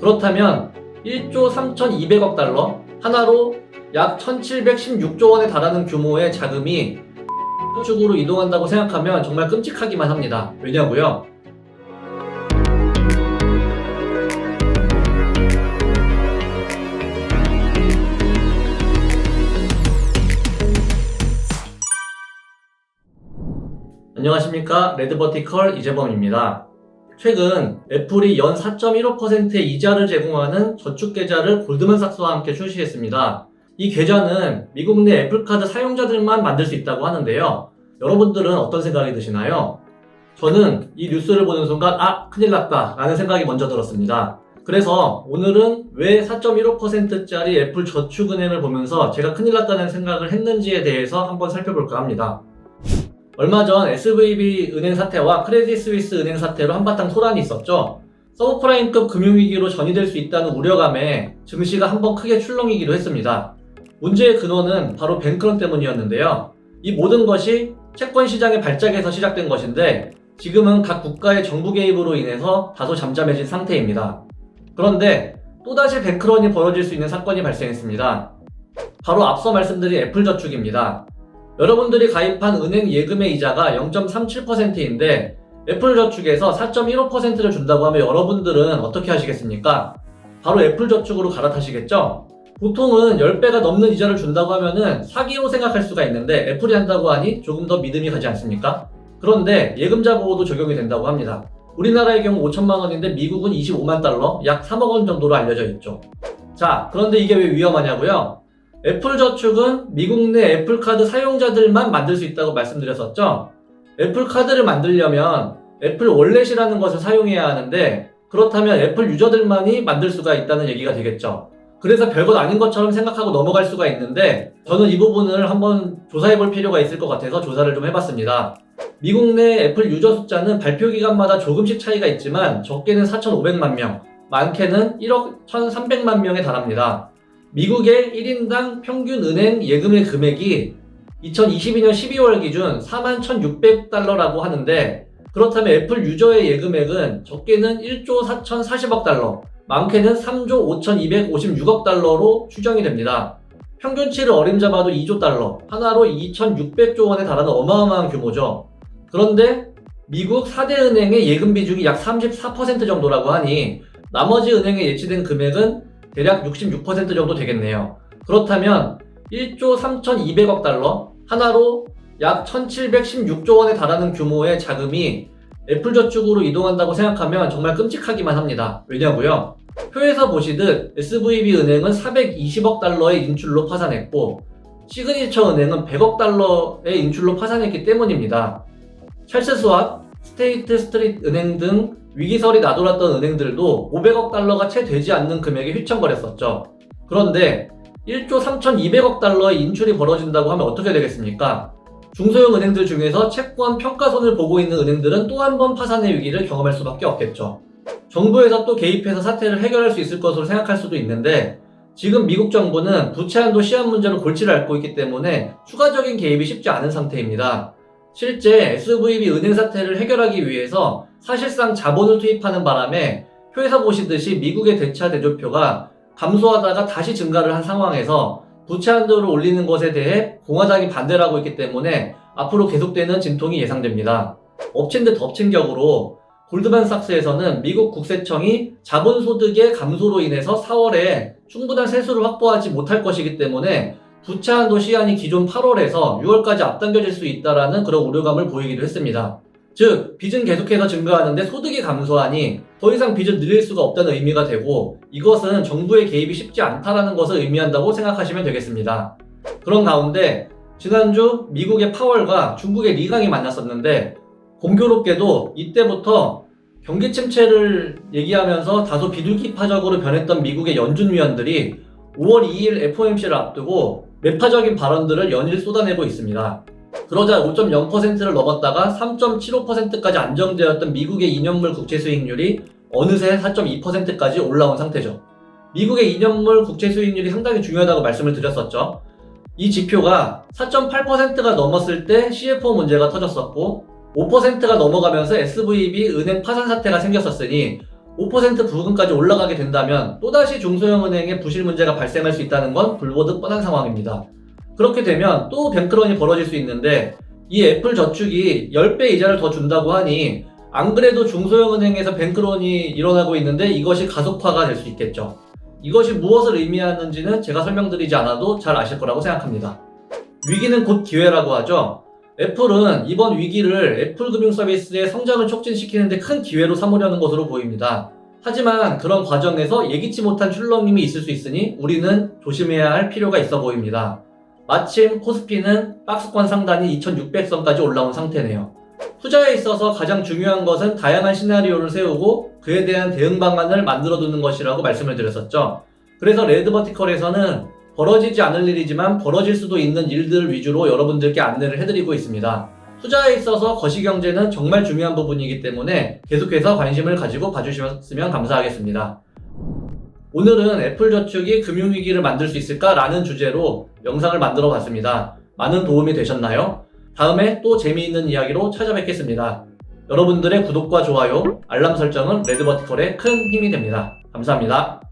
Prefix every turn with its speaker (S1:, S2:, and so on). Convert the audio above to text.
S1: 그렇다면 1조 3,200억 달러, 하나로 약 1,716조 원에 달하는 규모의 자금이 쪽으로 이동한다고 생각하면 정말 끔찍하기만 합니다. 왜냐고요? 안녕하십니까, 레드버티컬 이재범입니다. 최근 애플이 연 4.15%의 이자를 제공하는 저축계좌를 골드만삭스와 함께 출시했습니다. 이 계좌는 미국 내 애플카드 사용자들만 만들 수 있다고 하는데요. 여러분들은 어떤 생각이 드시나요? 저는 이 뉴스를 보는 순간 큰일 났다 라는 생각이 먼저 들었습니다. 그래서 오늘은 왜 4.15%짜리 애플 저축은행을 보면서 제가 큰일 났다는 생각을 했는지에 대해서 한번 살펴볼까 합니다. 얼마 전 SVB 은행 사태와 크레딧 스위스 은행 사태로 한바탕 소란이 있었죠. 서브프라임급 금융위기로 전이될 수 있다는 우려감에 증시가 한번 크게 출렁이기도 했습니다. 문제의 근원은 바로 뱅크런 때문이었는데요. 이 모든 것이 채권 시장의 발작에서 시작된 것인데 지금은 각 국가의 정부 개입으로 인해서 다소 잠잠해진 상태입니다. 그런데 또다시 뱅크런이 벌어질 수 있는 사건이 발생했습니다. 바로 앞서 말씀드린 애플저축입니다. 여러분들이 가입한 은행 예금의 이자가 0.37%인데 애플저축에서 4.15%를 준다고 하면 여러분들은 어떻게 하시겠습니까? 바로 애플저축으로 갈아타시겠죠? 보통은 10배가 넘는 이자를 준다고 하면은 사기로 생각할 수가 있는데 애플이 한다고 하니 조금 더 믿음이 가지 않습니까? 그런데 예금자 보호도 적용이 된다고 합니다. 우리나라의 경우 5천만 원인데 미국은 25만 달러, 약 3억 원 정도로 알려져 있죠. 자, 그런데 이게 왜 위험하냐고요? 애플저축은 미국 내 애플카드 사용자들만 만들 수 있다고 말씀드렸었죠. 애플카드를 만들려면 애플 월렛이라는 것을 사용해야 하는데 그렇다면 애플 유저들만이 만들 수가 있다는 얘기가 되겠죠. 그래서 별것 아닌 것처럼 생각하고 넘어갈 수가 있는데 저는 이 부분을 한번 조사해 볼 필요가 있을 것 같아서 조사를 좀 해봤습니다. 미국 내 애플 유저 숫자는 발표 기간마다 조금씩 차이가 있지만 적게는 4,500만 명, 많게는 1억 1,300만 명에 달합니다. 미국의 1인당 평균 은행 예금의 금액이 2022년 12월 기준 41,600달러라고 하는데 그렇다면 애플 유저의 예금액은 적게는 1조 4,040억 달러, 많게는 3조 5,256억 달러로 추정이 됩니다. 평균치를 어림잡아도 2조 달러, 하나로 2,600조 원에 달하는 어마어마한 규모죠. 그런데 미국 4대 은행의 예금 비중이 약 34% 정도라고 하니 나머지 은행에 예치된 금액은 대략 66% 정도 되겠네요. 그렇다면 1조 3,200억 달러, 하나로 약 1,716조 원에 달하는 규모의 자금이 애플저축으로 이동한다고 생각하면 정말 끔찍하기만 합니다. 왜냐고요? 표에서 보시듯 SVB 은행은 420억 달러의 인출로 파산했고 시그니처 은행은 100억 달러의 인출로 파산했기 때문입니다. 찰스 스왑, 스테이트 스트리트 은행 등 위기설이 나돌았던 은행들도 500억 달러가 채 되지 않는 금액에 휘청거렸었죠. 그런데 1조 3,200억 달러의 인출이 벌어진다고 하면 어떻게 되겠습니까? 중소형 은행들 중에서 채권 평가손을 보고 있는 은행들은 또 한 번 파산의 위기를 경험할 수밖에 없겠죠. 정부에서 또 개입해서 사태를 해결할 수 있을 것으로 생각할 수도 있는데 지금 미국 정부는 부채 한도 시한 문제로 골치를 앓고 있기 때문에 추가적인 개입이 쉽지 않은 상태입니다. 실제 SVB 은행 사태를 해결하기 위해서 사실상 자본을 투입하는 바람에 표에서 보시듯이 미국의 대차 대조표가 감소하다가 다시 증가를 한 상황에서 부채 한도를 올리는 것에 대해 공화당이 반대를 하고 있기 때문에 앞으로 계속되는 진통이 예상됩니다. 엎친 데 덮친 격으로 골드만삭스에서는 미국 국세청이 자본소득의 감소로 인해서 4월에 충분한 세수를 확보하지 못할 것이기 때문에 부채 한도 시한이 기존 8월에서 6월까지 앞당겨질 수 있다라는 그런 우려감을 보이기도 했습니다. 즉, 빚은 계속해서 증가하는데 소득이 감소하니 더 이상 빚을 늘릴 수가 없다는 의미가 되고 이것은 정부의 개입이 쉽지 않다라는 것을 의미한다고 생각하시면 되겠습니다. 그런 가운데 지난주 미국의 파월과 중국의 리강이 만났었는데 공교롭게도 이때부터 경기 침체를 얘기하면서 다소 비둘기파적으로 변했던 미국의 연준 위원들이 5월 2일 FOMC를 앞두고 매파적인 발언들을 연일 쏟아내고 있습니다. 그러자 5.0%를 넘었다가 3.75%까지 안정되었던 미국의 2년물 국채 수익률이 어느새 4.2%까지 올라온 상태죠. 미국의 2년물 국채 수익률이 상당히 중요하다고 말씀을 드렸었죠. 이 지표가 4.8%가 넘었을 때 CFO 문제가 터졌었고 5%가 넘어가면서 SVB 은행 파산 사태가 생겼었으니 5% 부근까지 올라가게 된다면 또다시 중소형은행에 부실 문제가 발생할 수 있다는 건 불보듯 뻔한 상황입니다. 그렇게 되면 또 뱅크런이 벌어질 수 있는데 이 애플저축이 10배 이자를 더 준다고 하니 안 그래도 중소형은행에서 뱅크런이 일어나고 있는데 이것이 가속화가 될 수 있겠죠. 이것이 무엇을 의미하는지는 제가 설명드리지 않아도 잘 아실 거라고 생각합니다. 위기는 곧 기회라고 하죠. 애플은 이번 위기를 애플 금융 서비스의 성장을 촉진시키는데 큰 기회로 삼으려는 것으로 보입니다. 하지만 그런 과정에서 예기치 못한 출렁임이 있을 수 있으니 우리는 조심해야 할 필요가 있어 보입니다. 마침 코스피는 박스권 상단이 2600선까지 올라온 상태네요. 투자에 있어서 가장 중요한 것은 다양한 시나리오를 세우고 그에 대한 대응 방안을 만들어 두는 것이라고 말씀을 드렸었죠. 그래서 레드버티컬에서는 벌어지지 않을 일이지만 벌어질 수도 있는 일들 위주로 여러분들께 안내를 해드리고 있습니다. 투자에 있어서 거시경제는 정말 중요한 부분이기 때문에 계속해서 관심을 가지고 봐주셨으면 감사하겠습니다. 오늘은 애플저축이 금융위기를 만들 수 있을까라는 주제로 영상을 만들어 봤습니다. 많은 도움이 되셨나요? 다음에 또 재미있는 이야기로 찾아뵙겠습니다. 여러분들의 구독과 좋아요, 알람 설정은 레드버티컬에 큰 힘이 됩니다. 감사합니다.